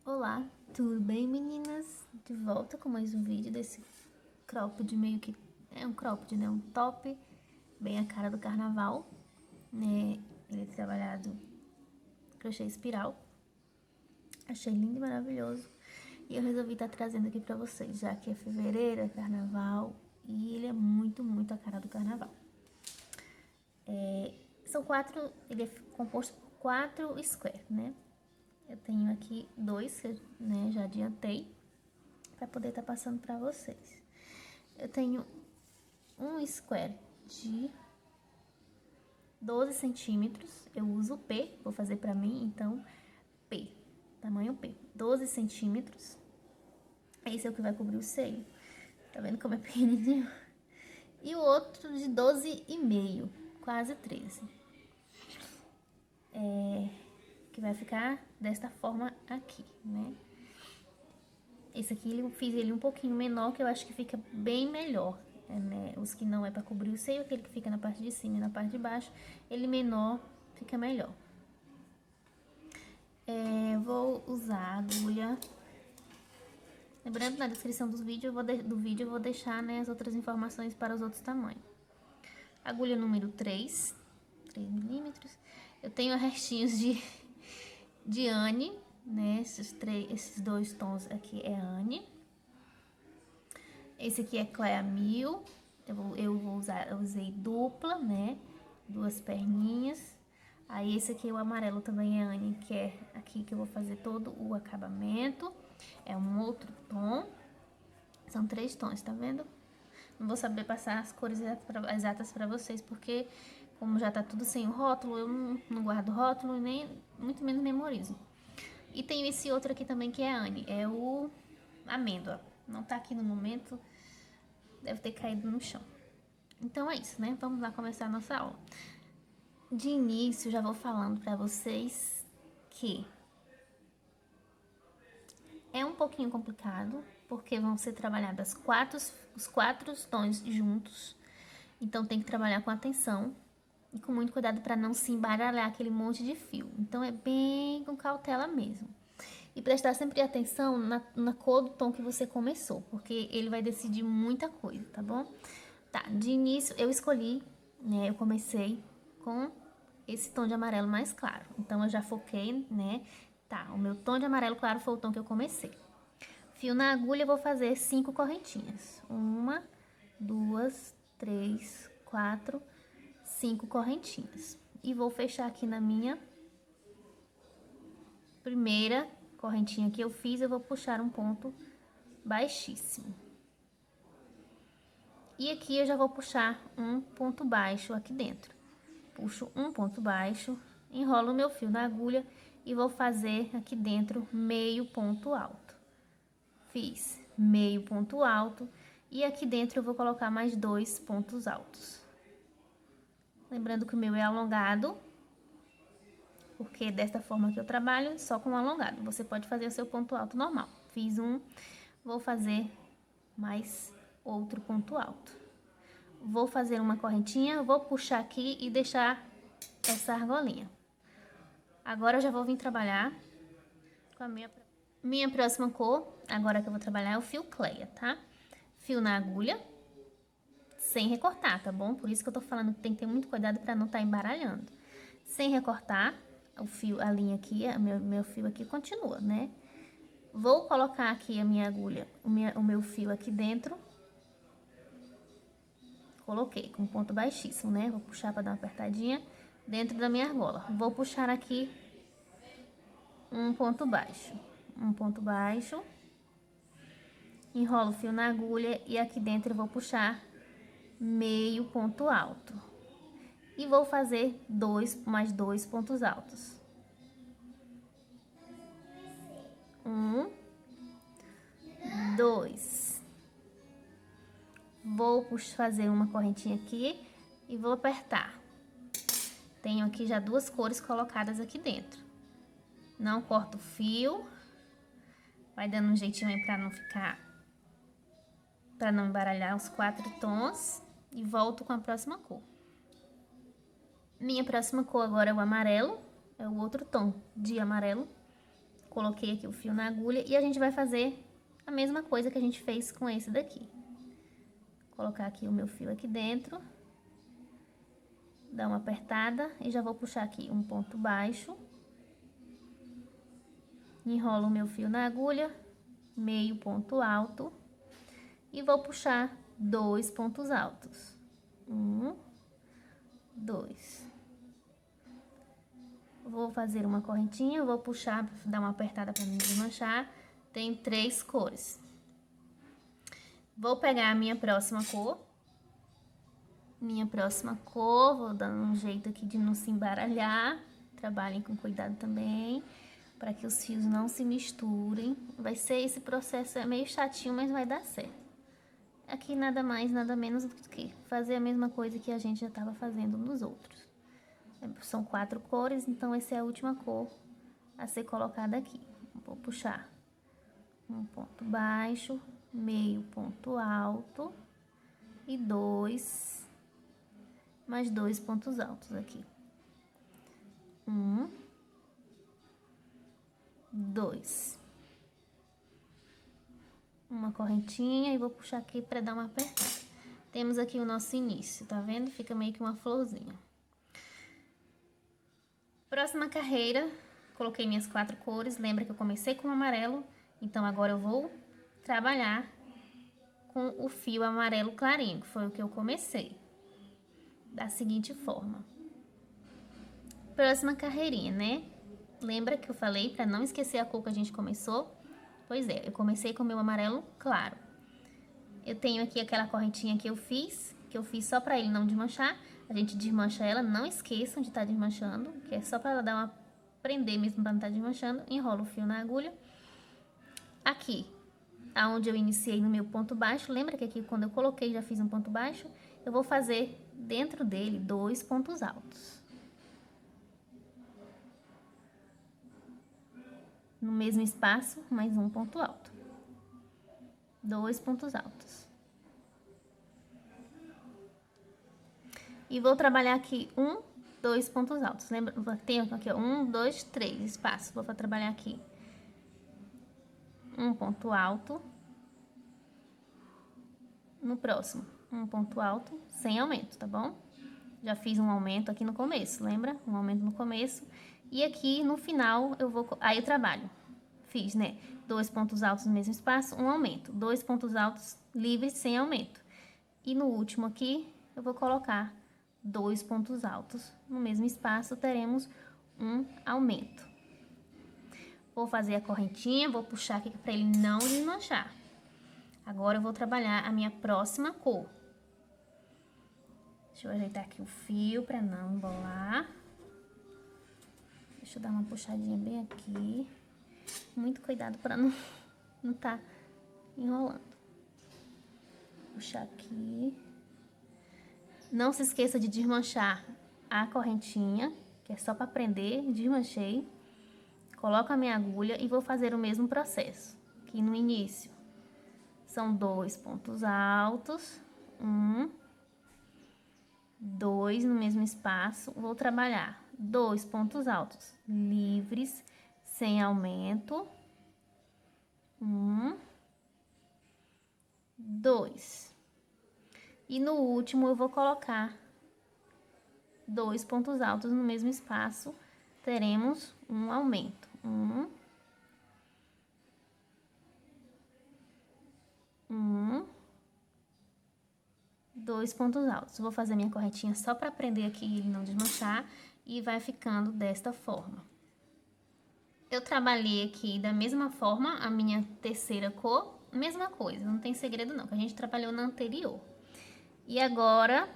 Olá, tudo bem, meninas? De volta com mais um vídeo desse cropped meio que... É um cropped, né? Um top, bem a cara do carnaval, né? Ele é trabalhado crochê espiral. Achei lindo e maravilhoso. E eu resolvi estar trazendo aqui pra vocês, já que é fevereiro, é carnaval, e ele é muito, muito a cara do carnaval. São quatro... Ele é composto por 4 squares, né? Eu tenho aqui 2, que eu, né, já adiantei, para poder estar passando para vocês. Eu tenho um square de 12 centímetros, eu uso P, vou fazer para mim, então P, tamanho P, 12 centímetros. Esse é o que vai cobrir o seio, tá vendo como é pequenininho? E o outro de 12,5, quase 13. Que vai ficar desta forma aqui, né? Esse aqui eu fiz ele um pouquinho menor, que eu acho que fica bem melhor, né? Os que não é para cobrir o seio, aquele que fica na parte de cima e na parte de baixo, ele menor fica melhor. Vou usar agulha. Lembrando, na descrição do vídeo eu vou deixar, né, as outras informações para os outros tamanhos. Agulha número 3 milímetros. Eu tenho restinhos de Anne, né? Esses 2 tons aqui é Anne. Esse aqui é Clea 1000. Eu usei dupla, né? 2 perninhas. Aí esse aqui, o amarelo também é Anne, que é aqui que eu vou fazer todo o acabamento. É um outro tom. São 3 tons, tá vendo? Não vou saber passar as cores exatas pra vocês, porque como já tá tudo sem o rótulo, eu não guardo rótulo e nem muito menos memorizo. E tem esse outro aqui também que é Anne, é o amêndoa. Não tá aqui no momento, deve ter caído no chão. Então é isso, né? Vamos lá começar a nossa aula. De início, já vou falando pra vocês que é um pouquinho complicado, porque vão ser trabalhadas os 4 tons juntos. Então tem que trabalhar com atenção e com muito cuidado para não se embaralhar aquele monte de fio. Então é bem com cautela mesmo. E prestar sempre atenção na cor do tom que você começou, porque ele vai decidir muita coisa, tá bom? Tá, de início eu escolhi, né, eu comecei com esse tom de amarelo mais claro. Então eu já foquei, né? Tá, o meu tom de amarelo claro foi o tom que eu comecei. Fio na agulha, eu vou fazer 5 correntinhas. 1, 2, 3, 4, 5 correntinhas. E vou fechar aqui na minha primeira correntinha que eu fiz, eu vou puxar um ponto baixíssimo. E aqui eu já vou puxar um ponto baixo aqui dentro. Puxo um ponto baixo, enrolo o meu fio na agulha e vou fazer aqui dentro meio ponto alto. Fiz meio ponto alto e aqui dentro eu vou colocar mais 2 pontos altos. Lembrando que o meu é alongado, porque desta forma que eu trabalho, só com alongado. Você pode fazer o seu ponto alto normal. Fiz um, vou fazer mais outro ponto alto. Vou fazer uma correntinha, vou puxar aqui e deixar essa argolinha. Agora eu já vou vir trabalhar com a minha próxima cor. Agora que eu vou trabalhar é o fio Cleia, tá? Fio na agulha, sem recortar, tá bom? Por isso que eu tô falando que tem que ter muito cuidado para não estar embaralhando. Sem recortar, o fio, a linha aqui, meu fio aqui continua, né? Vou colocar aqui a minha agulha, o meu fio aqui dentro. Coloquei com ponto baixíssimo, né? Vou puxar para dar uma apertadinha dentro da minha argola. Vou puxar aqui um ponto baixo. Um ponto baixo. Enrolo o fio na agulha e aqui dentro eu vou puxar meio ponto alto. E vou fazer mais 2 pontos altos. 1, 2. Vou fazer uma correntinha aqui e vou apertar. Tenho aqui já 2 cores colocadas aqui dentro. Não corto o fio. Vai dando um jeitinho aí pra não ficar... Pra não embaralhar os 4 tons. E volto com a próxima cor. Minha próxima cor agora é o amarelo. É o outro tom de amarelo. Coloquei aqui o fio na agulha e a gente vai fazer a mesma coisa que a gente fez com esse daqui. Colocar aqui o meu fio aqui dentro. Dar uma apertada e já vou puxar aqui um ponto baixo. Enrolo o meu fio na agulha, meio ponto alto. E vou puxar 2 pontos altos. 1, 2. Vou fazer uma correntinha, vou puxar, dar uma apertada para não desmanchar. Tem 3 cores. Vou pegar a minha próxima cor. Vou dando um jeito aqui de não se embaralhar. Trabalhem com cuidado também, para que os fios não se misturem. Vai ser esse processo, é meio chatinho, mas vai dar certo. Aqui nada mais, nada menos do que fazer a mesma coisa que a gente já estava fazendo nos outros. São 4 cores, então essa é a última cor a ser colocada aqui. Vou puxar um ponto baixo, meio ponto alto e 2, mais 2 pontos altos aqui. 1, 2. Uma correntinha e vou puxar aqui para dar uma apertada. Temos aqui o nosso início, tá vendo? Fica meio que uma florzinha. Próxima carreira, coloquei minhas 4 cores. Lembra que eu comecei com o amarelo, então agora eu vou trabalhar com o fio amarelo clarinho, que foi o que eu comecei. Da seguinte forma. Próxima carreirinha, né? Lembra que eu falei para não esquecer a cor que a gente começou? Pois é, eu comecei com o meu amarelo claro. Eu tenho aqui aquela correntinha que eu fiz só para ele não desmanchar. A gente desmancha ela, não esqueçam de estar desmanchando, que é só para ela dar uma prender mesmo para não estar desmanchando. Enrolo o fio na agulha. Aqui, aonde eu iniciei no meu ponto baixo, lembra que aqui quando eu coloquei já fiz um ponto baixo? Eu vou fazer dentro dele 2 pontos altos. No mesmo espaço, mais um ponto alto. 2 pontos altos. E vou trabalhar aqui 1, 2 pontos altos. Lembra? Tenho aqui, ó, 1, 2, 3 espaço. Vou trabalhar aqui um ponto alto. No próximo, um ponto alto sem aumento, tá bom? Já fiz um aumento aqui no começo, lembra? Um aumento no começo. E aqui no final eu vou... Aí eu trabalho. Fiz, né? 2 pontos altos no mesmo espaço, um aumento. 2 pontos altos livres sem aumento. E no último aqui eu vou colocar 2 pontos altos no mesmo espaço, teremos um aumento. Vou fazer a correntinha, vou puxar aqui para ele não desmanchar. Agora eu vou trabalhar a minha próxima cor. Deixa eu ajeitar aqui o fio para não embolar. Deixa eu dar uma puxadinha bem aqui. Muito cuidado para não tá enrolando. Puxar aqui. Não se esqueça de desmanchar a correntinha, que é só para prender. Desmanchei. Coloco a minha agulha e vou fazer o mesmo processo. Aqui no início. São 2 pontos altos. 1, 2 no mesmo espaço. Vou trabalhar 2 pontos altos livres, sem aumento. 1, 2. E no último eu vou colocar 2 pontos altos no mesmo espaço. Teremos um aumento. 1, 2 pontos altos. Vou fazer minha correntinha só para prender aqui e ele não desmanchar. E vai ficando desta forma. Eu trabalhei aqui da mesma forma a minha terceira cor. Mesma coisa, não tem segredo não, que a gente trabalhou na anterior. E agora,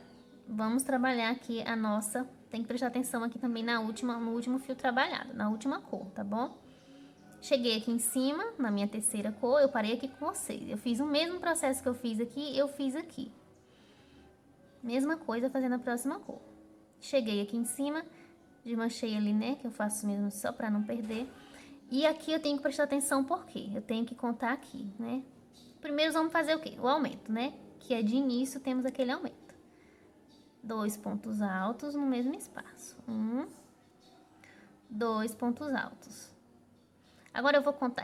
vamos trabalhar aqui a nossa... Tem que prestar atenção aqui também no último fio trabalhado, na última cor, tá bom? Cheguei aqui em cima, na minha terceira cor, eu parei aqui com vocês. Eu fiz o mesmo processo que eu fiz aqui, eu fiz aqui. Mesma coisa fazendo a próxima cor. Cheguei aqui em cima, desmanchei ali, né, que eu faço mesmo só pra não perder. E aqui eu tenho que prestar atenção porque eu tenho que contar aqui, né? Primeiro vamos fazer o quê? O aumento, né? Que é de início, temos aquele aumento. 2 pontos altos no mesmo espaço. 1, 2 pontos altos. Agora eu vou contar,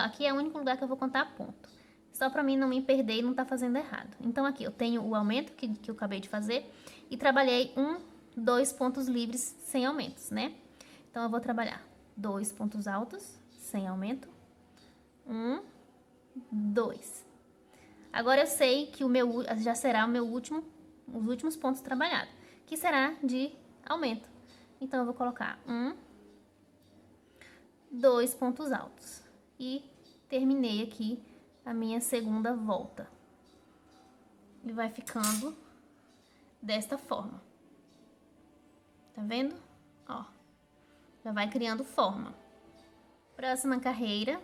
aqui é o único lugar que eu vou contar ponto. Só pra mim não me perder e não tá fazendo errado. Então aqui eu tenho o aumento que eu acabei de fazer e trabalhei 2 pontos livres sem aumentos, né? Então eu vou trabalhar 2 pontos altos sem aumento. 2. Agora eu sei que já será os últimos pontos trabalhados, que será de aumento. Então eu vou colocar 2 pontos altos e terminei aqui a minha segunda volta. E vai ficando desta forma. Tá vendo? Ó, já vai criando forma. Próxima carreira,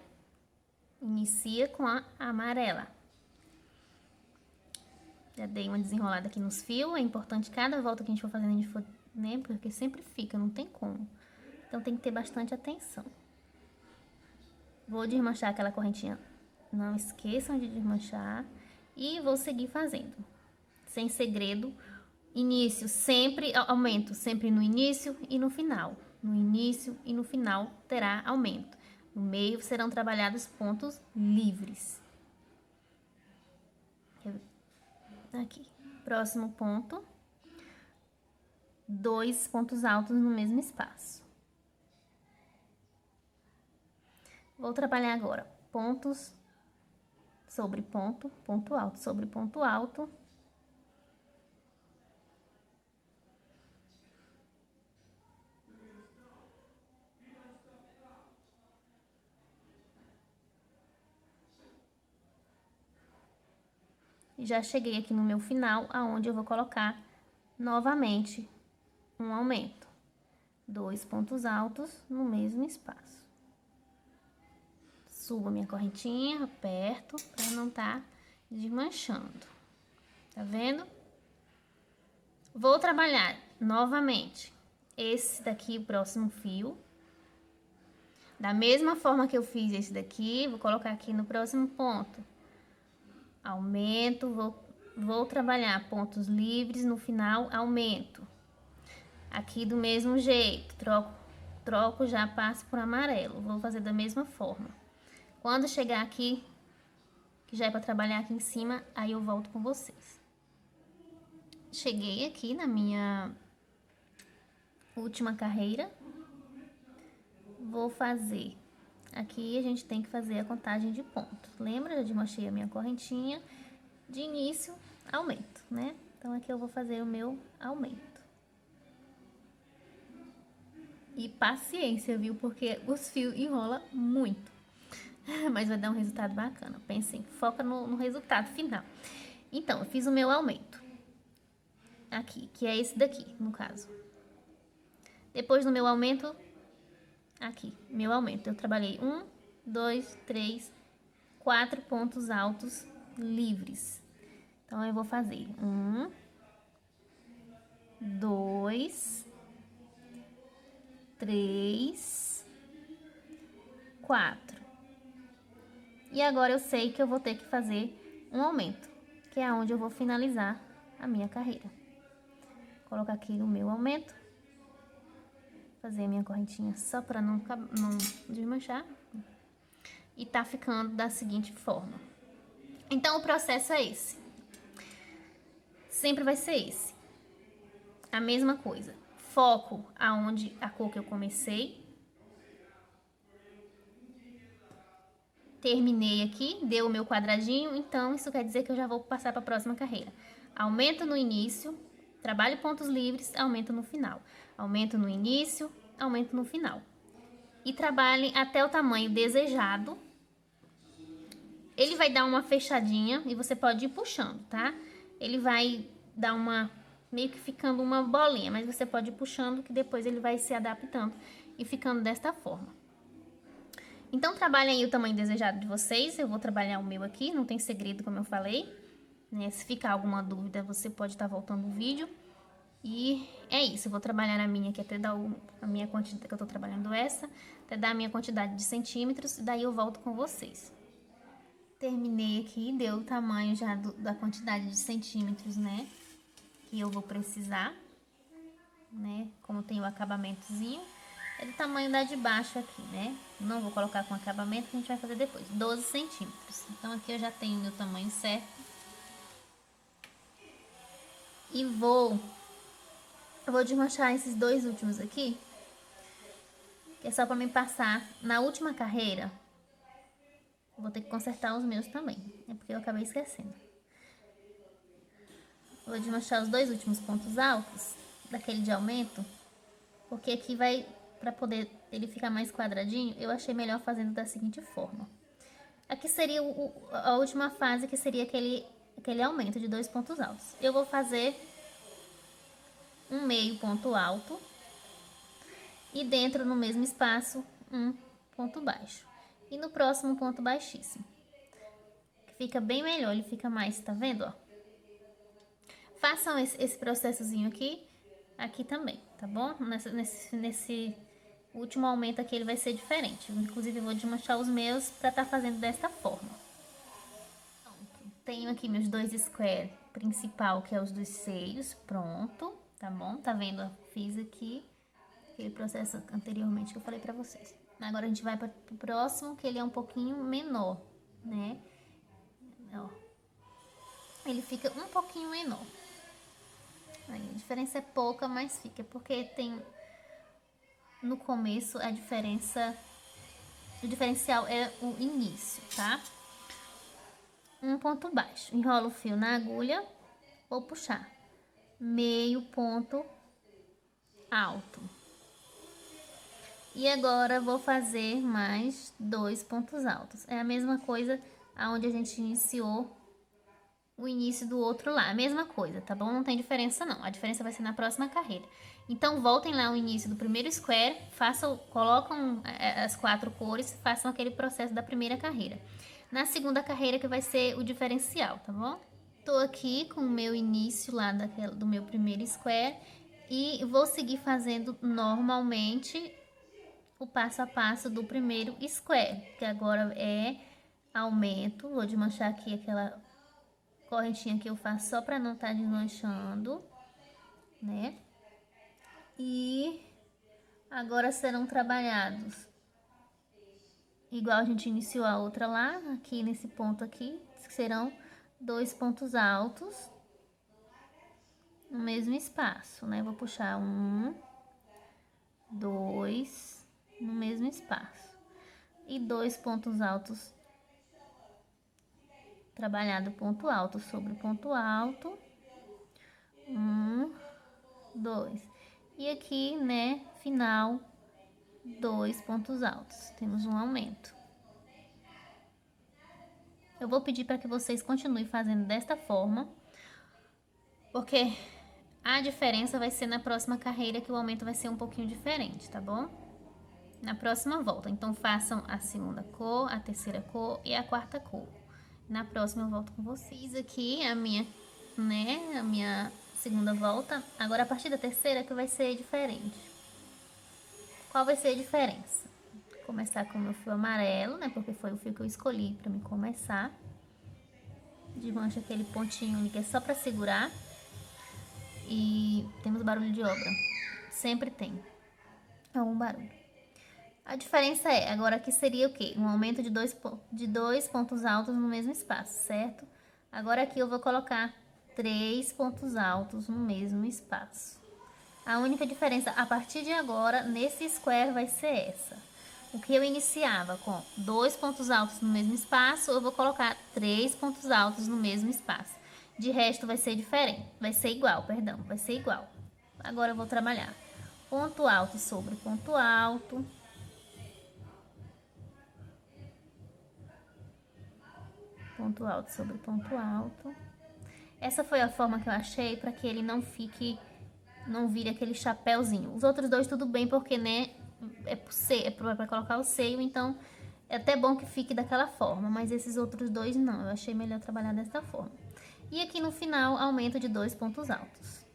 inicia com a amarela. Já dei uma desenrolada aqui nos fios. É importante cada volta que a gente for fazendo, a gente for, né? Porque sempre fica, não tem como. Então tem que ter bastante atenção. Vou desmanchar aquela correntinha. Não esqueçam de desmanchar. E vou seguir fazendo. Sem segredo. Início sempre, aumento sempre no início e no final. No início e no final terá aumento. No meio serão trabalhados pontos livres. Aqui. Próximo ponto. 2 pontos altos no mesmo espaço. Vou trabalhar agora pontos sobre ponto, ponto alto sobre ponto alto. E já cheguei aqui no meu final, aonde eu vou colocar novamente um aumento. 2 pontos altos no mesmo espaço. Subo a minha correntinha, aperto, para não tá desmanchando. Tá vendo? Vou trabalhar novamente esse daqui, o próximo fio. Da mesma forma que eu fiz esse daqui, vou colocar aqui no próximo ponto. Aumento, vou trabalhar pontos livres, no final aumento. Aqui do mesmo jeito, troco, já passo por amarelo. Vou fazer da mesma forma. Quando chegar aqui, que já é para trabalhar aqui em cima, aí eu volto com vocês. Cheguei aqui na minha última carreira. Vou fazer. Aqui a gente tem que fazer a contagem de pontos. Lembra? Eu desmanchei a minha correntinha. De início, aumento, né? Então aqui eu vou fazer o meu aumento. E paciência, viu? Porque os fios enrolam muito. Mas vai dar um resultado bacana. Pensem, foca no resultado final. Então, eu fiz o meu aumento. Aqui, que é esse daqui, no caso. Depois do meu aumento, aqui, meu aumento. Eu trabalhei 1, 2, 3, 4 pontos altos livres. Então, eu vou fazer 1, 2, 3, 4. E agora eu sei que eu vou ter que fazer um aumento, que é onde eu vou finalizar a minha carreira. Vou colocar aqui o meu aumento. Fazer a minha correntinha só para não desmanchar. E tá ficando da seguinte forma. Então, o processo é esse. Sempre vai ser esse. A mesma coisa. Foco aonde a cor que eu comecei. Terminei aqui, deu o meu quadradinho, então isso quer dizer que eu já vou passar para a próxima carreira. Aumento no início, trabalho pontos livres, aumento no final. Aumento no início, aumento no final. E trabalhe até o tamanho desejado. Ele vai dar uma fechadinha e você pode ir puxando, tá? Ele vai dar meio que ficando uma bolinha, mas você pode ir puxando que depois ele vai se adaptando e ficando desta forma. Então, trabalhem aí o tamanho desejado de vocês. Eu vou trabalhar o meu aqui, não tem segredo, como eu falei. Né? Se ficar alguma dúvida, você pode estar voltando o vídeo. E é isso, eu vou trabalhar a minha aqui até dar a minha quantidade, que eu tô trabalhando essa, até dar a minha quantidade de centímetros, e daí eu volto com vocês. Terminei aqui, deu o tamanho já da quantidade de centímetros, né? Que eu vou precisar, né? Como tem o acabamentozinho. É do tamanho da de baixo aqui, né? Não vou colocar com acabamento, que a gente vai fazer depois. 12 centímetros. Então, aqui eu já tenho o meu tamanho certo. E eu vou desmanchar esses dois últimos aqui, que é só pra me passar na última carreira. Vou ter que consertar os meus também, é porque eu acabei esquecendo. Vou desmanchar os dois últimos pontos altos, daquele de aumento, porque aqui vai, pra poder ele ficar mais quadradinho, eu achei melhor fazendo da seguinte forma. Aqui seria a última fase, que seria aquele aumento de 2 pontos altos. Eu vou fazer um meio ponto alto e dentro, no mesmo espaço, um ponto baixo. E no próximo, ponto baixíssimo. Que fica bem melhor, ele fica mais, tá vendo, ó? Façam esse processozinho aqui também, tá bom? Nesse último aumento aqui ele vai ser diferente. Inclusive eu vou desmanchar os meus pra tá fazendo desta forma. Pronto. Tenho aqui meus dois square principal, que é os dos seios, pronto, tá bom? Tá vendo? Eu fiz aqui aquele processo anteriormente que eu falei pra vocês. Agora a gente vai para o próximo, que ele é um pouquinho menor, né? Ó. Ele fica um pouquinho menor. Aí, a diferença é pouca, mas fica, porque tem no começo a diferença, o diferencial é o início, tá? Um ponto baixo, enrola o fio na agulha, vou puxar meio ponto alto. E agora vou fazer mais 2 pontos altos. É a mesma coisa aonde a gente iniciou o início do outro lá, a mesma coisa, tá bom? Não tem diferença não, a diferença vai ser na próxima carreira. Então, voltem lá ao início do primeiro square, colocam as 4 cores, façam aquele processo da primeira carreira. Na segunda carreira que vai ser o diferencial, tá bom? Tô aqui com o meu início lá do meu primeiro square e vou seguir fazendo normalmente o passo a passo do primeiro square, que agora é aumento. Vou desmanchar aqui aquela correntinha que eu faço só para não estar desmanchando, né? E agora serão trabalhados igual a gente iniciou a outra lá, aqui nesse ponto aqui, serão 2 pontos altos no mesmo espaço, né? Vou puxar 1, 2 no mesmo espaço e 2 pontos altos, trabalhado ponto alto sobre ponto alto, 1, 2, e aqui, né, final, 2 pontos altos, temos um aumento. Eu vou pedir para que vocês continuem fazendo desta forma, porque a diferença vai ser na próxima carreira, que o aumento vai ser um pouquinho diferente, tá bom? Na próxima volta, então façam a segunda cor, a terceira cor e a quarta cor. Na próxima eu volto com vocês. Fiz aqui a minha segunda volta. Agora a partir da terceira que vai ser diferente. Qual vai ser a diferença? Vou começar com o meu fio amarelo, né? Porque foi o fio que eu escolhi pra me começar. Desmancha aquele pontinho ali que é só pra segurar. E temos barulho de obra. Sempre tem algum barulho. A diferença é, agora aqui seria o quê? Um aumento de dois pontos altos no mesmo espaço, certo? Agora aqui eu vou colocar 3 pontos altos no mesmo espaço. A única diferença a partir de agora, nesse square, vai ser essa. O que eu iniciava com 2 pontos altos no mesmo espaço, eu vou colocar 3 pontos altos no mesmo espaço. De resto vai ser diferente, vai ser igual, perdão, vai ser igual. Agora eu vou trabalhar ponto alto sobre ponto alto. Ponto alto sobre ponto alto. Essa foi a forma que eu achei para que ele não vire aquele chapéuzinho. Os outros dois tudo bem, porque, né, é para colocar o seio, então é até bom que fique daquela forma, mas esses outros dois não, eu achei melhor trabalhar dessa forma. E aqui no final, aumento de 2 pontos altos.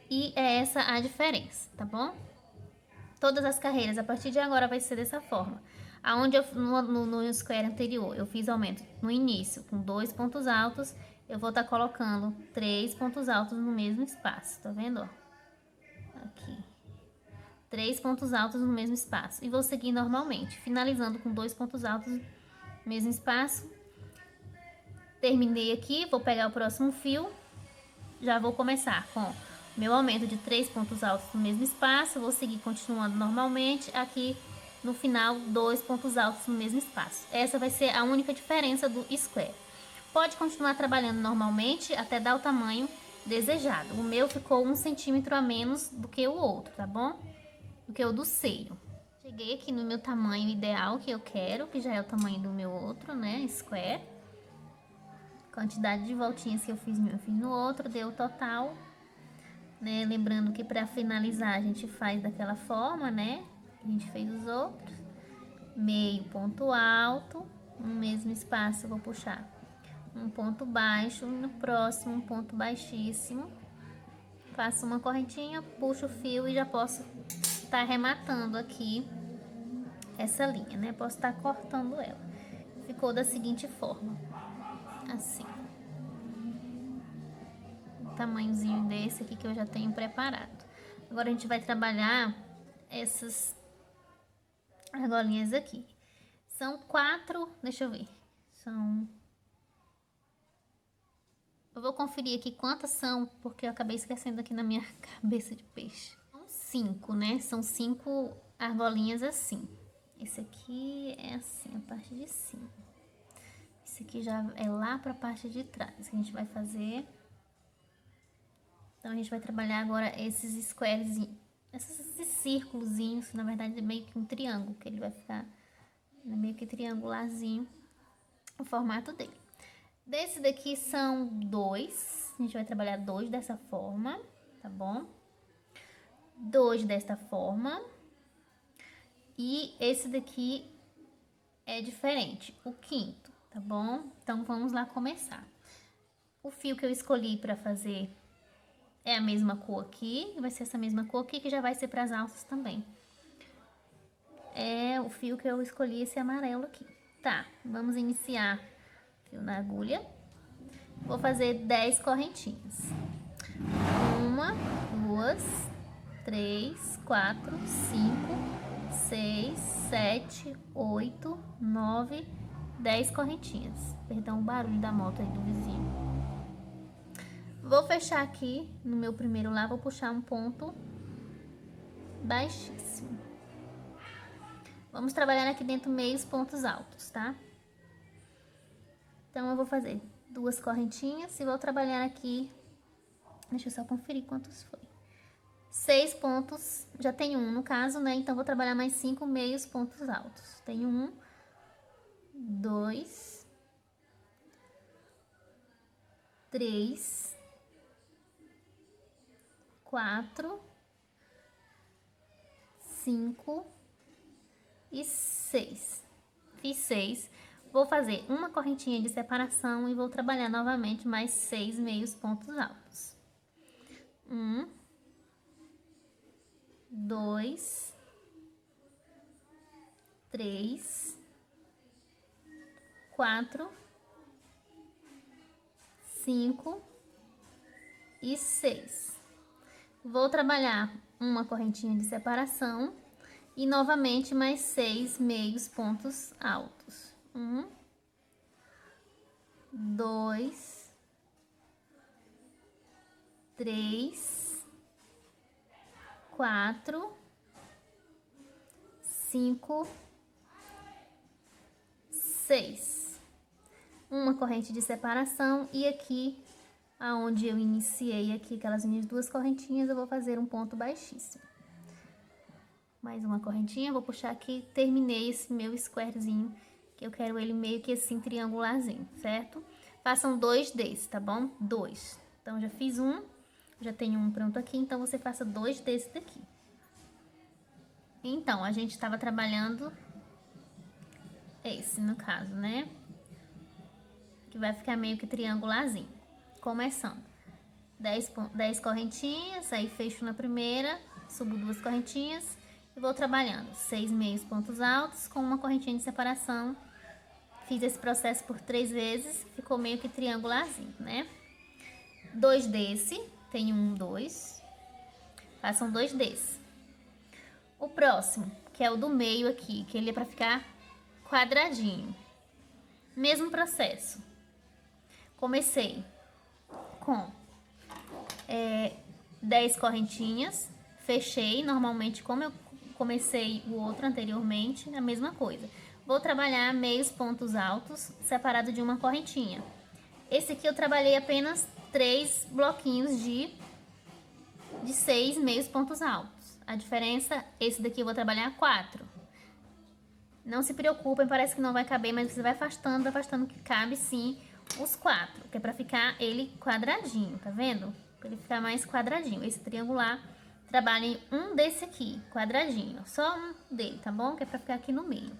E é essa a diferença, tá bom? Todas as carreiras, a partir de agora, vai ser dessa forma. Aonde no square anterior, eu fiz aumento no início com 2 pontos altos, eu vou estar colocando 3 pontos altos no mesmo espaço, tá vendo, ó? aqui. 3 pontos altos no mesmo espaço. E vou seguir normalmente, finalizando com 2 pontos altos no mesmo espaço. Terminei aqui, vou pegar o próximo fio. Já vou começar com meu aumento de 3 pontos altos no mesmo espaço. Vou seguir continuando normalmente. Aqui no final, 2 pontos altos no mesmo espaço. Essa vai ser a única diferença do square. Pode continuar trabalhando normalmente até dar o tamanho desejado. O meu ficou 1 centímetro a menos do que o outro, tá bom? Do que o do seio. Cheguei aqui no meu tamanho ideal que eu quero, que já é o tamanho do meu outro, né? Square. Quantidade de voltinhas que eu fiz no outro, deu o total. Né? Lembrando que para finalizar a gente faz daquela forma, né? A gente fez os outros. Meio ponto alto, no mesmo espaço eu vou puxar um ponto baixo, no próximo um ponto baixíssimo. Faço uma correntinha, puxo o fio e já posso estar arrematando aqui essa linha, né? Posso estar cortando ela. Ficou da seguinte forma, assim. Um tamanhozinho desse aqui que eu já tenho preparado. Agora a gente vai trabalhar essas argolinhas aqui. São 4, deixa eu ver, eu vou conferir aqui quantas são, porque eu acabei esquecendo aqui na minha cabeça de peixe. São 5, né? São 5 argolinhas assim. Esse aqui é assim, a parte de cima. Esse aqui já é lá pra parte de trás, que a gente vai fazer. Então, a gente vai trabalhar agora esses squarezinhos, esses círculozinhos, na verdade é meio que um triângulo, que ele vai ficar meio que triangularzinho o formato dele. Desse daqui são 2, a gente vai trabalhar 2 dessa forma, tá bom? 2 desta forma. E esse daqui é diferente, o quinto, tá bom? Então, vamos lá começar. O fio que eu escolhi para fazer é a mesma cor aqui, vai ser essa mesma cor aqui, que já vai ser para as alças também. É o fio que eu escolhi, esse amarelo aqui. Tá, vamos iniciar fio na agulha. Vou fazer 10 correntinhas. 1, 2, 3, 4, 5, 6, 7, 8, 9, 10 correntinhas. Perdão o barulho da moto aí do vizinho. Vou fechar aqui no meu primeiro lá, vou puxar um ponto baixíssimo. Vamos trabalhar aqui dentro meios pontos altos, tá? Então, eu vou fazer 2 correntinhas e vou trabalhar aqui, deixa eu só conferir quantos foi. 6 pontos, já tenho 1 no caso, né? Então, vou trabalhar mais 5 meios pontos altos. Tenho 1, 2, 3, 4, 5 e 6. Fiz 6. Vou fazer uma correntinha de separação e vou trabalhar novamente mais 6 meios pontos altos. 1, 2, 3, 4, 5 e 6. Vou trabalhar uma correntinha de separação e novamente mais 6 meios pontos altos. 1, 2, 3, 4, 5, 6. Uma corrente de separação e aqui, aonde eu iniciei aqui aquelas minhas 2 correntinhas, eu vou fazer um ponto baixíssimo. Mais uma correntinha, vou puxar aqui, terminei esse meu squarezinho, que eu quero ele meio que assim, triangularzinho, certo? Façam 2 desses, tá bom? 2. Então, já fiz um, já tenho um pronto aqui, então você faça 2 desses daqui. Então, a gente estava trabalhando esse, no caso, né? Que vai ficar meio que triangularzinho. Começando. 10 correntinhas, aí fecho na primeira, subo 2 correntinhas e vou trabalhando 6 meios pontos altos com uma correntinha de separação. Fiz esse processo por 3 vezes, ficou meio que triangularzinho, né? 2 desse, tem 1, 2. Façam 2 desses. O próximo, que é o do meio aqui, que ele é pra ficar quadradinho. Mesmo processo. Comecei com 10 correntinhas, fechei normalmente como eu comecei o outro anteriormente, a mesma coisa. Vou trabalhar meios pontos altos separado de uma correntinha. Esse aqui eu trabalhei apenas 3 bloquinhos de 6 meios pontos altos. A diferença, esse daqui eu vou trabalhar 4. Não se preocupem, parece que não vai caber, mas você vai afastando que cabe sim os 4, que é pra ficar ele quadradinho, tá vendo? Pra ele ficar mais quadradinho. Esse triangular, trabalhem um desse aqui, quadradinho, só um dele, tá bom? Que é pra ficar aqui no meio.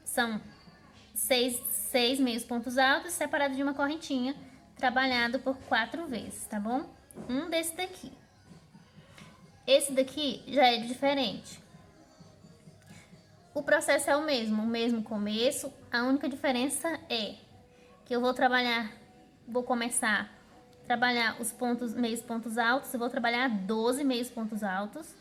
São 6 meios pontos altos separados de uma correntinha, trabalhado por 4 vezes, tá bom? Um desse daqui. Esse daqui já é diferente. O processo é o mesmo começo. A única diferença é que eu vou começar a trabalhar os meios pontos altos. Eu vou trabalhar 12 meios pontos altos,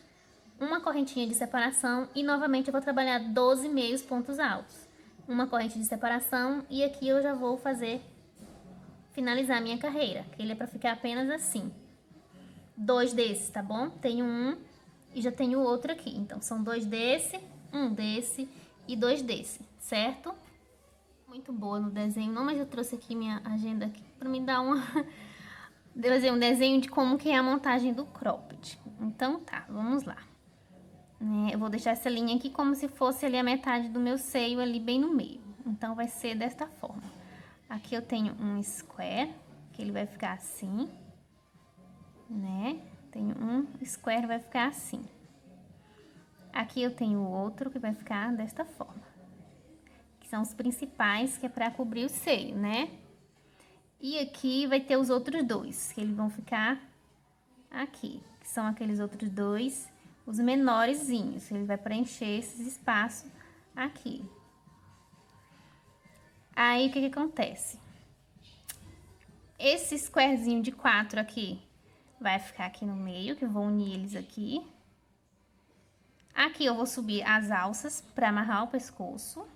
uma correntinha de separação e novamente eu vou trabalhar 12 meios pontos altos, uma corrente de separação, e aqui eu já vou finalizar a minha carreira, que ele é para ficar apenas assim. 2 desses, tá bom? Tenho um e já tenho outro aqui, então são 2 desse, um desse e 2 desse, certo? Muito boa no desenho, não, mas eu trouxe aqui minha agenda aqui para me dar uma fazer um desenho de como que é a montagem do cropped. Então tá, vamos lá. Eu vou deixar essa linha aqui como se fosse ali a metade do meu seio ali bem no meio. Então vai ser desta forma. Aqui eu tenho um square, que ele vai ficar assim, né? Tenho um square, vai ficar assim. Aqui eu tenho outro que vai ficar desta forma. Que são os principais, que é para cobrir o seio, né? E aqui vai ter os outros 2, que eles vão ficar aqui. Que são aqueles outros 2, os menorzinhos. Ele vai preencher esses espaços aqui. Aí, o que acontece? Esse squarezinho de 4 aqui vai ficar aqui no meio, que eu vou unir eles aqui. Aqui eu vou subir as alças para amarrar o pescoço.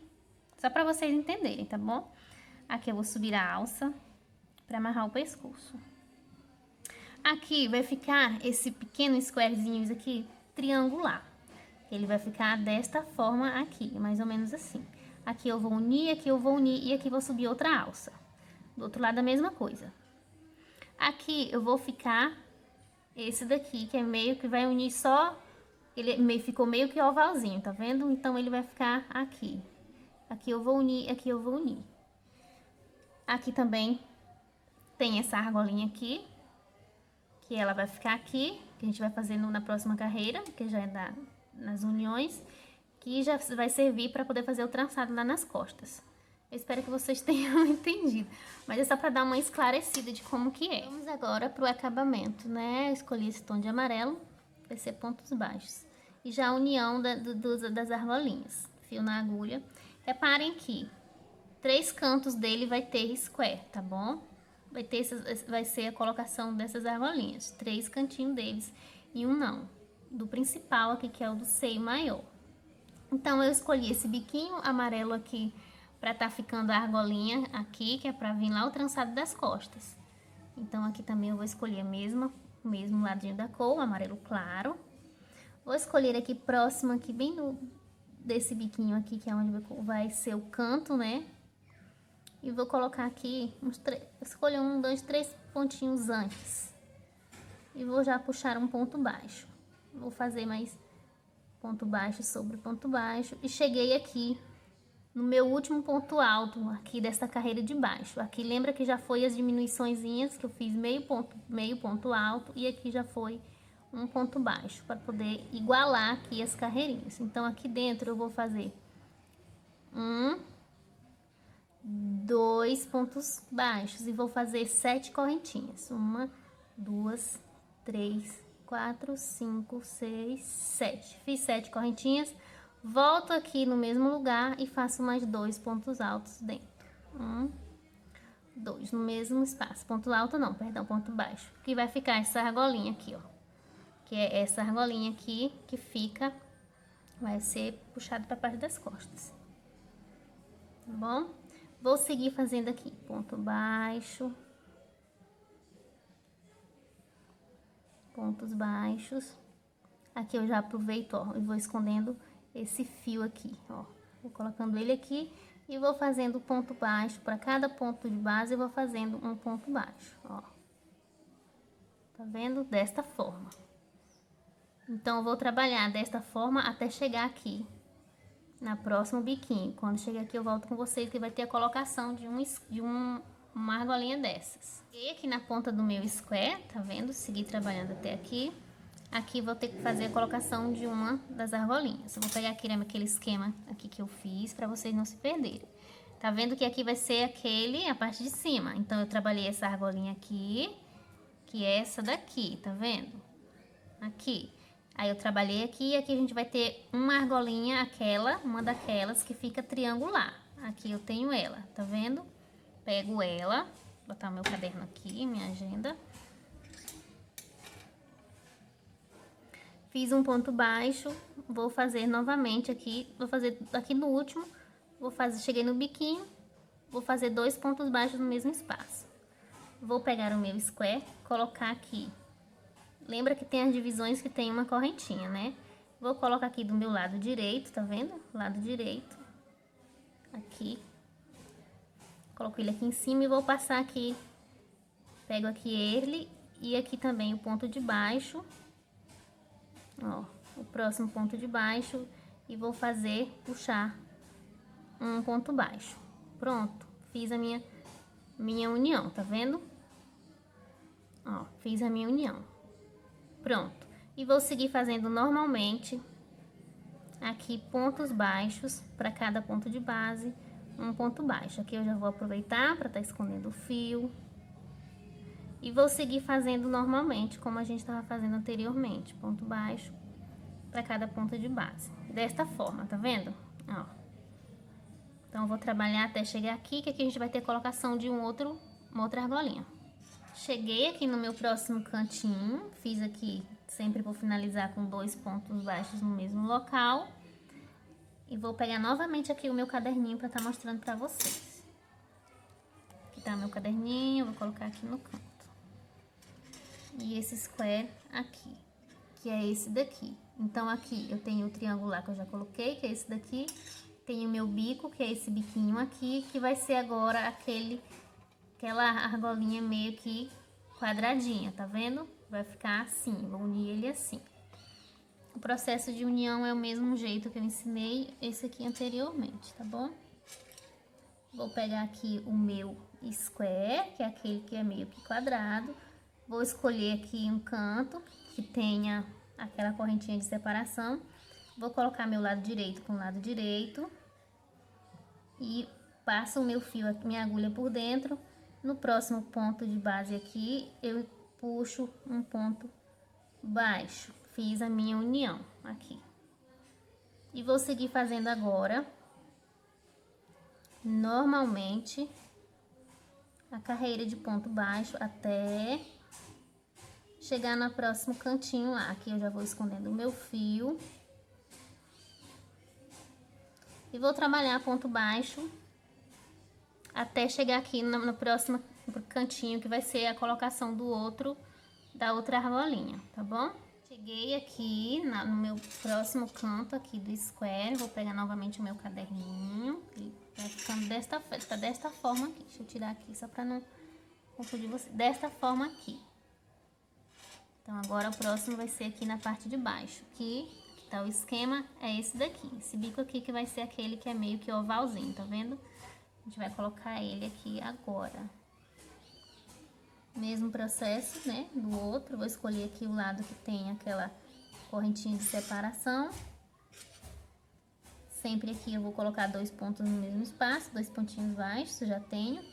Só para vocês entenderem, tá bom? Aqui eu vou subir a alça para amarrar o pescoço. Aqui vai ficar esse pequeno squarezinho aqui triangular. Ele vai ficar desta forma aqui, mais ou menos assim. Aqui eu vou unir, aqui eu vou unir e aqui vou subir outra alça. Do outro lado a mesma coisa. Aqui eu vou ficar esse daqui, que é meio que vai unir só, ficou meio que ovalzinho, tá vendo? Então ele vai ficar aqui. Aqui eu vou unir, aqui eu vou unir. Aqui também tem essa argolinha aqui, que ela vai ficar aqui, que a gente vai fazer na próxima carreira, que já é nas uniões, que já vai servir para poder fazer o trançado lá nas costas. Eu espero que vocês tenham entendido, mas é só para dar uma esclarecida de como que é. Vamos agora para o acabamento, né? Eu escolhi esse tom de amarelo, vai ser pontos baixos. E já a união das argolinhas, fio na agulha. Reparem que 3 cantos dele vai ter square, tá bom? Vai ser a colocação dessas argolinhas, 3 cantinhos deles e um não, do principal aqui, que é o do seio maior. Então eu escolhi esse biquinho amarelo aqui para tá ficando a argolinha aqui, que é para vir lá o trançado das costas. Então aqui também eu vou escolher o mesmo ladinho da cor, o amarelo claro. Vou escolher aqui próximo, aqui bem desse biquinho aqui, que é onde vai ser o canto, né? E vou colocar aqui escolher 1, 2, 3 pontinhos antes. E vou já puxar um ponto baixo. Vou fazer mais ponto baixo sobre ponto baixo. E cheguei aqui no meu último ponto alto aqui dessa carreira de baixo. Aqui lembra que já foi as diminuiçõezinhas que eu fiz meio ponto alto, e aqui já foi um ponto baixo, para poder igualar aqui as carreirinhas. Então aqui dentro eu vou fazer 2 pontos baixos e vou fazer 7 correntinhas. 1, 2, 3, 4, 5, 6, 7. Fiz 7 correntinhas, volto aqui no mesmo lugar e faço mais 2 pontos altos dentro. 1, 2, no mesmo espaço. Ponto alto não, perdão, ponto baixo. Que vai ficar essa argolinha aqui, ó. que é essa argolinha aqui que fica, vai ser puxado para a parte das costas, tá bom? Vou seguir fazendo aqui ponto baixo, pontos baixos. Aqui eu já aproveito, ó, e vou escondendo esse fio aqui, ó. Vou colocando ele aqui e vou fazendo ponto baixo para cada ponto de base, eu vou fazendo um ponto baixo, ó. Tá vendo? Desta forma. Então, eu vou trabalhar desta forma até chegar aqui na próximo biquinho. Quando chegar aqui, eu volto com vocês que vai ter a colocação de uma argolinha dessas. E aqui na ponta do meu square, tá vendo? Segui trabalhando até aqui. Aqui vou ter que fazer a colocação de uma das argolinhas. Eu vou pegar aquele esquema aqui que eu fiz para vocês não se perderem. Tá vendo que aqui vai ser a parte de cima. Então, eu trabalhei essa argolinha aqui, que é essa daqui, tá vendo? Aqui. Aí, eu trabalhei aqui e aqui a gente vai ter uma argolinha, uma daquelas que fica triangular. Aqui eu tenho ela, tá vendo? Pego ela, vou botar o meu caderno aqui, minha agenda. Fiz um ponto baixo, vou fazer novamente aqui, vou fazer aqui no último, cheguei no biquinho, vou fazer 2 pontos baixos no mesmo espaço. Vou pegar o meu square, colocar aqui. Lembra que tem as divisões que tem uma correntinha, né? Vou colocar aqui do meu lado direito, tá vendo? Lado direito. Aqui. Coloco ele aqui em cima e vou passar aqui. Pego aqui ele e aqui também o ponto de baixo. Ó, o próximo ponto de baixo e vou puxar um ponto baixo. Pronto, fiz a minha união, tá vendo? Ó, fiz a minha união. Pronto. E vou seguir fazendo normalmente aqui pontos baixos para cada ponto de base, um ponto baixo. Aqui eu já vou aproveitar para estar escondendo o fio. E vou seguir fazendo normalmente, como a gente estava fazendo anteriormente. Ponto baixo para cada ponto de base. Desta forma, tá vendo? Ó. Então, eu vou trabalhar até chegar aqui, que aqui a gente vai ter colocação de uma outra argolinha. Cheguei aqui no meu próximo cantinho. Fiz aqui, sempre vou finalizar com 2 pontos baixos no mesmo local. E vou pegar novamente aqui o meu caderninho para estar mostrando para vocês. Aqui tá o meu caderninho, vou colocar aqui no canto. E esse square aqui, que é esse daqui. Então, aqui eu tenho o triangular que eu já coloquei, que é esse daqui. Tenho o meu bico, que é esse biquinho aqui, que vai ser agora aquela argolinha meio que quadradinha, tá vendo? Vai ficar assim, vou unir ele assim. O processo de união é o mesmo jeito que eu ensinei esse aqui anteriormente, tá bom? Vou pegar aqui o meu square, que é aquele que é meio que quadrado. Vou escolher aqui um canto que tenha aquela correntinha de separação. Vou colocar meu lado direito com o lado direito. E passo o meu fio, minha agulha por dentro. No próximo ponto de base aqui, eu puxo um ponto baixo. Fiz a minha união aqui. E vou seguir fazendo agora, normalmente, a carreira de ponto baixo até chegar no próximo cantinho lá. Aqui eu já vou escondendo o meu fio. E vou trabalhar ponto baixo até chegar aqui no próximo cantinho, que vai ser a colocação da outra argolinha, tá bom? Cheguei aqui no meu próximo canto aqui do square. Vou pegar novamente o meu caderninho. Ele vai ficando desta forma aqui. Deixa eu tirar aqui só pra não confundir você. Desta forma aqui. Então, agora o próximo vai ser aqui na parte de baixo. Aqui, que tá o esquema, é esse daqui. Esse bico aqui que vai ser aquele que é meio que ovalzinho, tá vendo? A gente vai colocar ele aqui agora. Mesmo processo, né, do outro. Vou escolher aqui o lado que tem aquela correntinha de separação. Sempre aqui eu vou colocar 2 pontos no mesmo espaço, 2 pontinhos baixos, eu já tenho.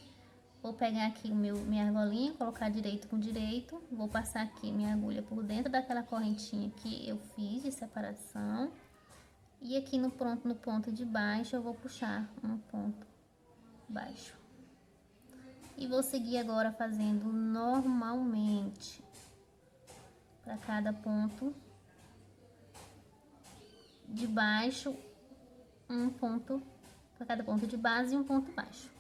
Vou pegar aqui minha argolinha, colocar direito com direito. Vou passar aqui minha agulha por dentro daquela correntinha que eu fiz de separação. E aqui no ponto de baixo eu vou puxar um ponto baixo. E vou seguir agora fazendo normalmente. para cada ponto de baixo, um ponto para cada ponto de base e um ponto baixo.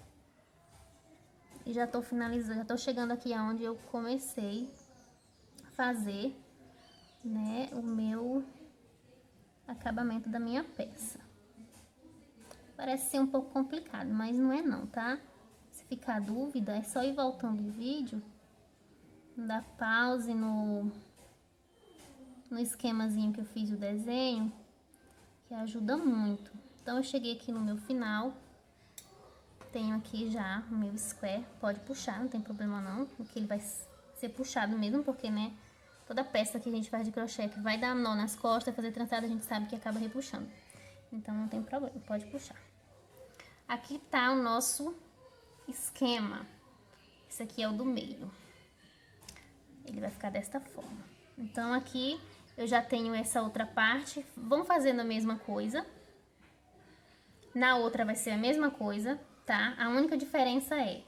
E já tô finalizando, já tô chegando aqui aonde eu comecei a fazer, né, o meu acabamento da minha peça. Parece ser um pouco complicado, mas não é não, tá? Se ficar dúvida, é só ir voltando o vídeo, dar pause no esquemazinho que eu fiz o desenho, que ajuda muito. Então, eu cheguei aqui no meu final, tenho aqui já o meu square, pode puxar, não tem problema não, porque ele vai ser puxado mesmo, porque, né, toda peça que a gente faz de crochê que vai dar nó nas costas, fazer trançada, a gente sabe que acaba repuxando. Então, não tem problema, pode puxar. Aqui tá o nosso esquema. Esse aqui é o do meio. Ele vai ficar desta forma. Então, aqui eu já tenho essa outra parte. Vão fazendo a mesma coisa. Na outra vai ser a mesma coisa, tá? A única diferença é,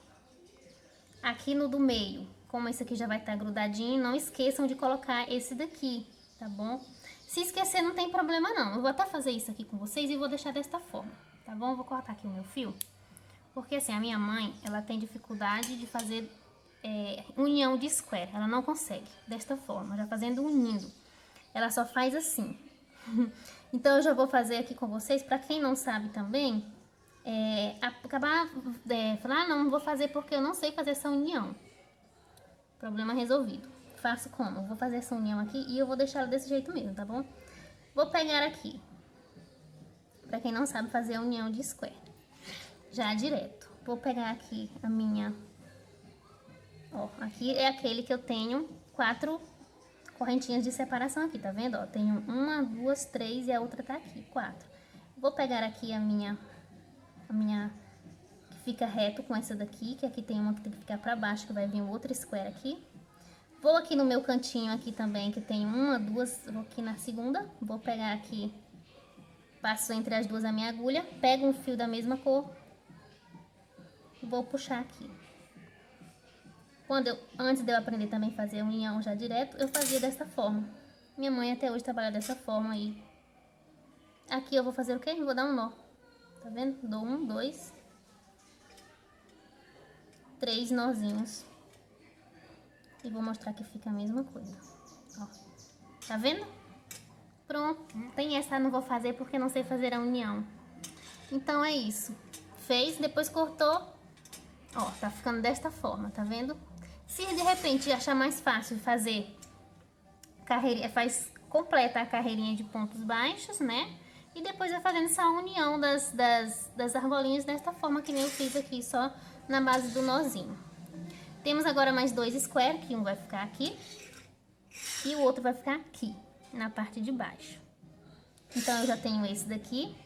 aqui no do meio, como esse aqui já vai estar grudadinho, não esqueçam de colocar esse daqui, tá bom? Se esquecer, não tem problema não. Eu vou até fazer isso aqui com vocês e vou deixar desta forma, tá bom? Eu vou cortar aqui o meu fio. Porque assim, a minha mãe, ela tem dificuldade de fazer união de square. Ela não consegue desta forma, já fazendo unindo. Ela só faz assim. Então, eu já vou fazer aqui com vocês, pra quem não sabe também, acabar, falar, ah, não vou fazer porque eu não sei fazer essa união. Problema resolvido. Faço como? Eu vou fazer essa união aqui e eu vou deixar ela desse jeito mesmo, tá bom? Vou pegar aqui, pra quem não sabe fazer a união de square, já direto. Vou pegar aqui a minha, ó, aqui é aquele que eu tenho 4 correntinhas de separação aqui, tá vendo? Ó, tenho 1, 2, 3 e a outra tá aqui, 4. Vou pegar aqui a minha que fica reto com essa daqui, que aqui tem uma que tem que ficar pra baixo, que vai vir outra square aqui. Vou aqui no meu cantinho aqui também, que tem 1, 2, vou aqui na segunda, vou pegar aqui, passo entre as duas a minha agulha, pego um fio da mesma cor, vou puxar aqui. Antes de eu aprender também a fazer a união já direto, eu fazia dessa forma. Minha mãe até hoje trabalha dessa forma aí. Aqui eu vou fazer o quê? Vou dar um nó. Tá vendo? Dou 1, 2, 3 nozinhos. E vou mostrar que fica a mesma coisa. Ó. Tá vendo? Pronto. Tem essa, não vou fazer porque não sei fazer a união. Então é isso. Fez, depois cortou. Ó, tá ficando desta forma, tá vendo? Se de repente achar mais fácil fazer carreirinha, completa a carreirinha de pontos baixos, né? E depois vai fazendo essa união das argolinhas desta forma que nem eu fiz aqui, só na base do nozinho. Temos agora mais 2 square, que um vai ficar aqui e o outro vai ficar aqui, na parte de baixo. Então, eu já tenho esse daqui.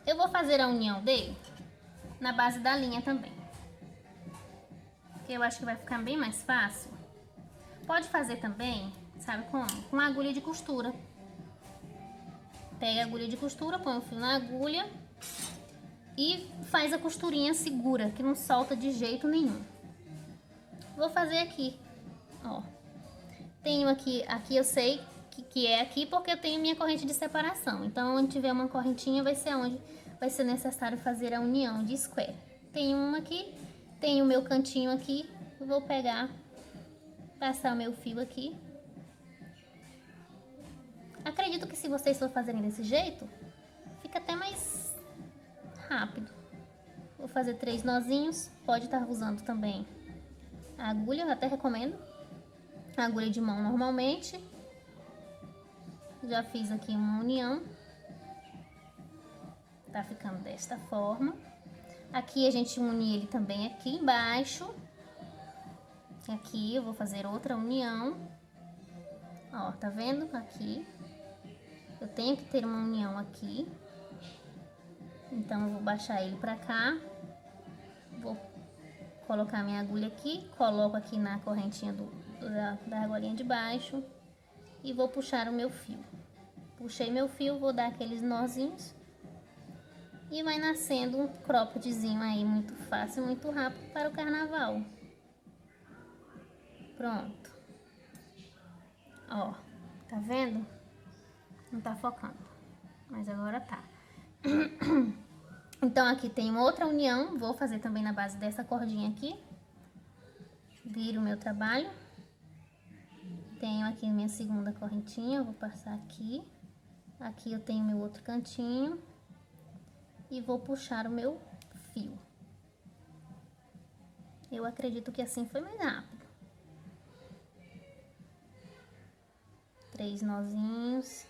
Eu vou fazer a união dele na base da linha também, porque eu acho que vai ficar bem mais fácil. Pode fazer também, sabe como? Com agulha de costura. Pega a agulha de costura, põe o fio na agulha e faz a costurinha segura, que não solta de jeito nenhum. Vou fazer aqui, ó. Tenho aqui eu sei que é aqui porque eu tenho minha corrente de separação. Então, onde tiver uma correntinha vai ser onde vai ser necessário fazer a união de square. Tem uma aqui, tem o meu cantinho aqui, eu vou pegar, passar o meu fio aqui. Acredito que se vocês for fazerem desse jeito, fica até mais rápido. Vou fazer 3 nozinhos, pode estar usando também a agulha, eu até recomendo. A agulha de mão normalmente. Já fiz aqui uma união. Tá ficando desta forma. Aqui a gente une ele também aqui embaixo. Aqui eu vou fazer outra união. Ó, tá vendo? Aqui. Eu tenho que ter uma união aqui. Então, eu vou baixar ele pra cá. Vou colocar minha agulha aqui. Coloco aqui na correntinha da argolinha de baixo. E vou puxar o meu fio. Puxei meu fio, vou dar aqueles nozinhos. E vai nascendo um croppedzinho aí, muito fácil, muito rápido para o carnaval. Pronto. Ó, tá vendo? Não tá focando, mas agora tá. Então, aqui tem outra união, vou fazer também na base dessa cordinha aqui. Viro o meu trabalho. Tenho aqui minha segunda correntinha, vou passar aqui. Aqui eu tenho meu outro cantinho. E vou puxar o meu fio. Eu acredito que assim foi mais rápido. 3 nozinhos.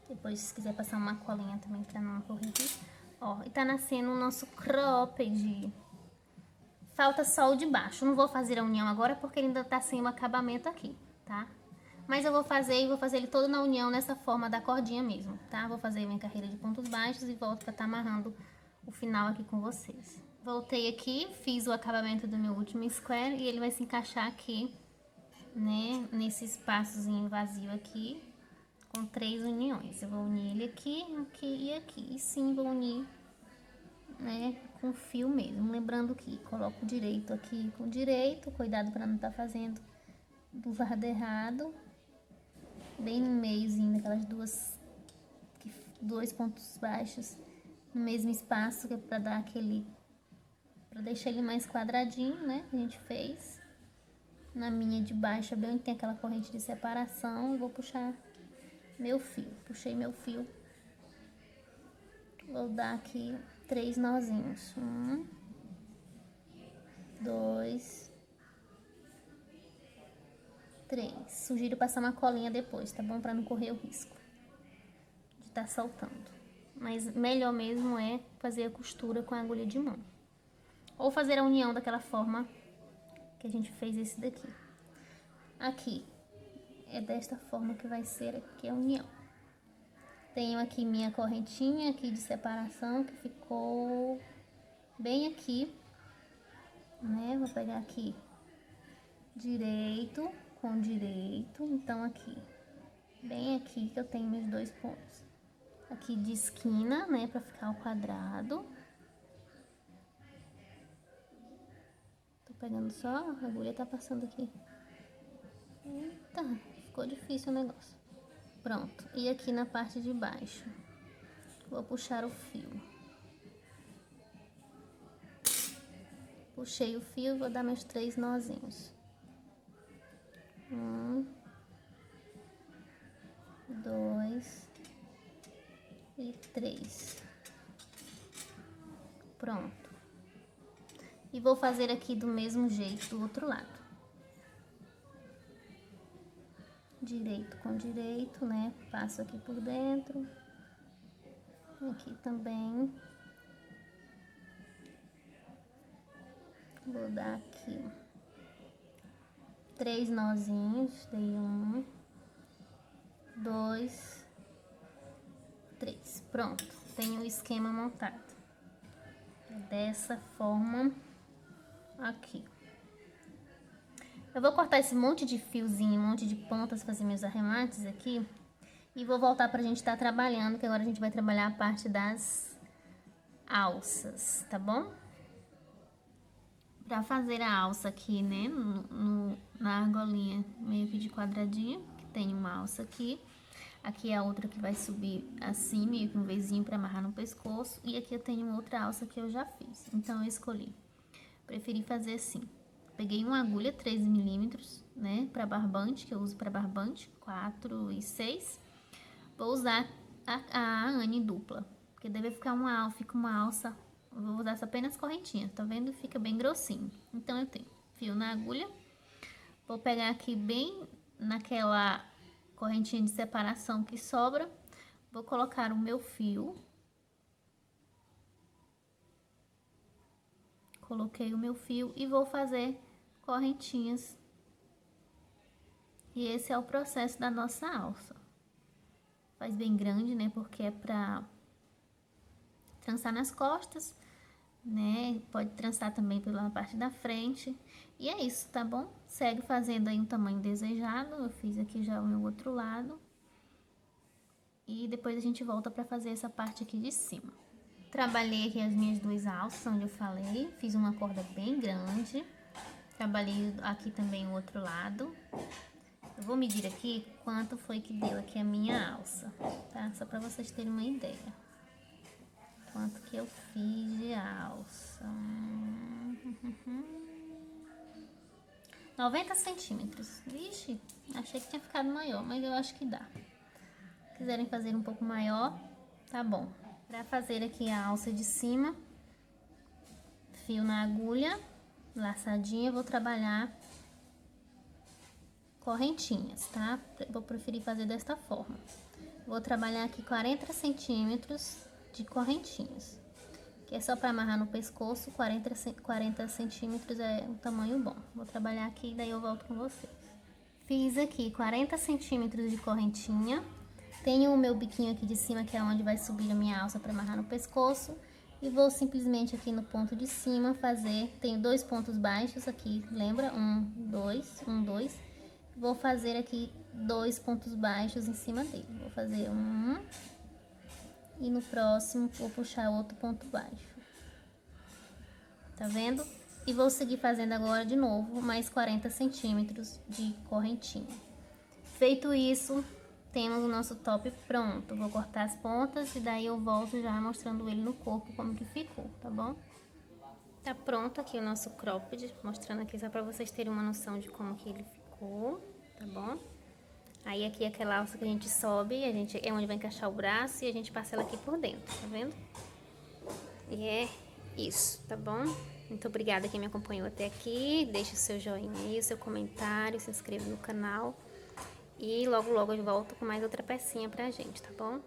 Depois, se quiser passar uma colinha também pra não corrigir. Ó, e tá nascendo o nosso cropped. Falta só o de baixo. Não vou fazer a união agora porque ele ainda tá sem o acabamento aqui, tá? Mas eu vou fazer ele todo na união nessa forma da cordinha mesmo, tá? Vou fazer minha carreira de pontos baixos e volto pra tá amarrando o final aqui com vocês. Voltei aqui, fiz o acabamento do meu último square e ele vai se encaixar aqui, né? Nesse espaçozinho vazio aqui, com 3 uniões. Eu vou unir ele aqui, aqui e aqui. E sim, vou unir, né, com fio mesmo. Lembrando que coloco direito aqui com direito, cuidado para não estar fazendo do lado errado. Bem no meiozinho daquelas dois pontos baixos no mesmo espaço, que é para dar aquele, para deixar ele mais quadradinho, né, que a gente fez. Na minha de baixo, bem onde tem aquela corrente de separação, eu vou puxar meu fio. Puxei meu fio, vou dar aqui 3 nozinhos. 1, 2, 3. Sugiro passar uma colinha depois, tá bom? Pra não correr o risco de estar soltando. Mas melhor mesmo é fazer a costura com a agulha de mão. Ou fazer a união daquela forma que a gente fez esse daqui. Aqui é desta forma que vai ser aqui a união. Tenho aqui minha correntinha aqui de separação que ficou bem aqui, né? Vou pegar aqui direito com direito, então aqui, bem aqui que eu tenho meus 2 pontos. Aqui de esquina, né, pra ficar o quadrado. Tô pegando só, a agulha tá passando aqui. Eita, ficou difícil o negócio. Pronto, e aqui na parte de baixo, vou puxar o fio. Puxei o fio, vou dar meus 3 nozinhos. 1, 2 e 3. Pronto. E vou fazer aqui do mesmo jeito do outro lado. Direito com direito, né? Passo aqui por dentro. Aqui também. Vou dar aqui 3 nozinhos. Dei 1, 2, 3. Pronto. Tenho o esquema montado. Dessa forma aqui. Eu vou cortar esse monte de fiozinho, um monte de pontas, fazer meus arremates aqui. E vou voltar pra gente estar trabalhando, que agora a gente vai trabalhar a parte das alças, tá bom? Pra fazer a alça aqui, né, na argolinha meio que de quadradinho, que tem uma alça aqui. Aqui é a outra que vai subir assim, meio que um vezinho pra amarrar no pescoço. E aqui eu tenho outra alça que eu já fiz, então eu escolhi. Preferi fazer assim. Peguei uma agulha 13 milímetros, né, para barbante, que eu uso para barbante, 4 e 6. Vou usar a Anne dupla, porque deve ficar fica uma alça, vou usar apenas correntinha, tá vendo? Fica bem grossinho. Então, eu tenho fio na agulha, vou pegar aqui bem naquela correntinha de separação que sobra, vou colocar o meu fio. Coloquei o meu fio e vou fazer correntinhas. E esse é o processo da nossa alça. Faz bem grande, né? Porque é pra trançar nas costas, né? Pode trançar também pela parte da frente. E é isso, tá bom? Segue fazendo aí um tamanho desejado. Eu fiz aqui já o meu outro lado. E depois a gente volta pra fazer essa parte aqui de cima. Trabalhei aqui as minhas 2 alças, onde eu falei, fiz uma corda bem grande. Trabalhei aqui também o outro lado. Eu vou medir aqui quanto foi que deu aqui a minha alça, tá? Só pra vocês terem uma ideia. Quanto que eu fiz de alça. 90 centímetros. Vixe, achei que tinha ficado maior, mas eu acho que dá. Se quiserem fazer um pouco maior, tá bom. Pra fazer aqui a alça de cima, fio na agulha, laçadinha, vou trabalhar correntinhas, tá? Vou preferir fazer desta forma. Vou trabalhar aqui 40 centímetros de correntinhas, que é só para amarrar no pescoço. 40 centímetros é um tamanho bom. Vou trabalhar aqui e daí eu volto com vocês. Fiz aqui 40 centímetros de correntinha. Tenho o meu biquinho aqui de cima, que é onde vai subir a minha alça para amarrar no pescoço. E vou simplesmente aqui no ponto de cima fazer, tenho 2 pontos baixos aqui, lembra? 1, 2, 1, 2. Vou fazer aqui 2 pontos baixos em cima dele. Vou fazer um e no próximo vou puxar outro ponto baixo. Tá vendo? E vou seguir fazendo agora de novo mais 40 centímetros de correntinha. Feito isso, temos o nosso top pronto. Vou cortar as pontas e daí eu volto já mostrando ele no corpo como que ficou, tá bom? Tá pronto aqui o nosso cropped, mostrando aqui só pra vocês terem uma noção de como que ele ficou, tá bom? Aí aqui aquela alça que a gente sobe, é onde vai encaixar o braço e a gente passa ela aqui por dentro, tá vendo? E é isso, tá bom? Muito obrigada quem me acompanhou até aqui, deixa o seu joinha aí, o seu comentário, se inscreva no canal. E logo logo eu volto com mais outra pecinha pra gente, tá bom?